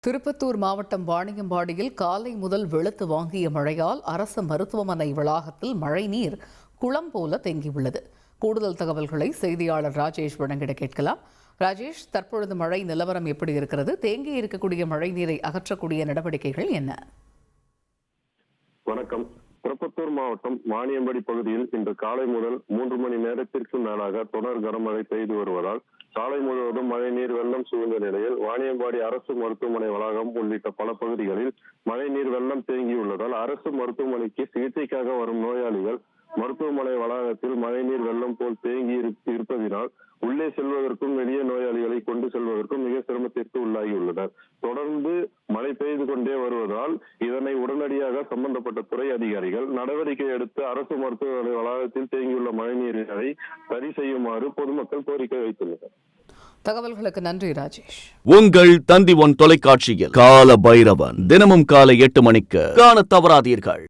திருப்பத்தூர் மாவட்டம் வாணியம்பாடியில் காலை முதல் வெளுத்து வாங்கிய மழையால் அரசு மருத்துவமனை வளாகத்தில் மழைநீர் குளம் போல தேங்கியுள்ளது. கூடுதல் தகவல்களை செய்தியாளர் ராஜேஷ் வழங்கிட கேட்கலாம். ராஜேஷ், தற்பொழுது மழை நிலவரம் எப்படி இருக்கிறது? தேங்கி இருக்கக்கூடிய மழை நீரை அகற்றக்கூடிய நடவடிக்கைகள் என்ன? வணக்கம். திருப்பத்தூர் மாவட்டம் வாணியம்பாடி பகுதியில் இன்று காலை முதல் 3 மணி நேரத்திற்கு மேலாக தொடர் கனமழை பெய்து வருவதால் சாலை முழுவதும் மழைநீர் வெள்ளம் சூழ்ந்த நிலையில் வாணியம்பாடி அரசு மருத்துவமனை வளாகம் உள்ளிட்ட பல பகுதிகளில் மழைநீர் வெள்ளம் தேங்கியுள்ளதால் அரசு மருத்துவமனைக்கு சிகிச்சைக்காக வரும் நோயாளிகள் மருத்துவமனை வளாகத்தில் மழைநீர் வெள்ளம் போல் தேங்கி இருப்பதினால் உள்ளே செல்வதற்கும் வெளியே நோயாளிகளை கொண்டு செல்வதற்கும் மிக சிரமத்திற்கு உள்ளாகியுள்ளனர். தொடர்ந்து மழை பெய்து கொண்டே வருவதால் இதனை உடனடியாக சம்பந்தப்பட்ட துறை அதிகாரிகள் நடவடிக்கை எடுத்து அரசு மருத்துவமனை வளாகத்தில் தேங்கியுள்ள மழைநீரை சரி செய்யுமாறு பொதுமக்கள் கோரிக்கை வைத்துள்ளனர். தகவல்களுக்கு நன்றி ராஜேஷ். உங்கள் தந்தி ஒன் தொலைக்காட்சியில் கால பைரவன் தினமும் காலை 8 மணிக்கு காண தவறாதீர்கள்.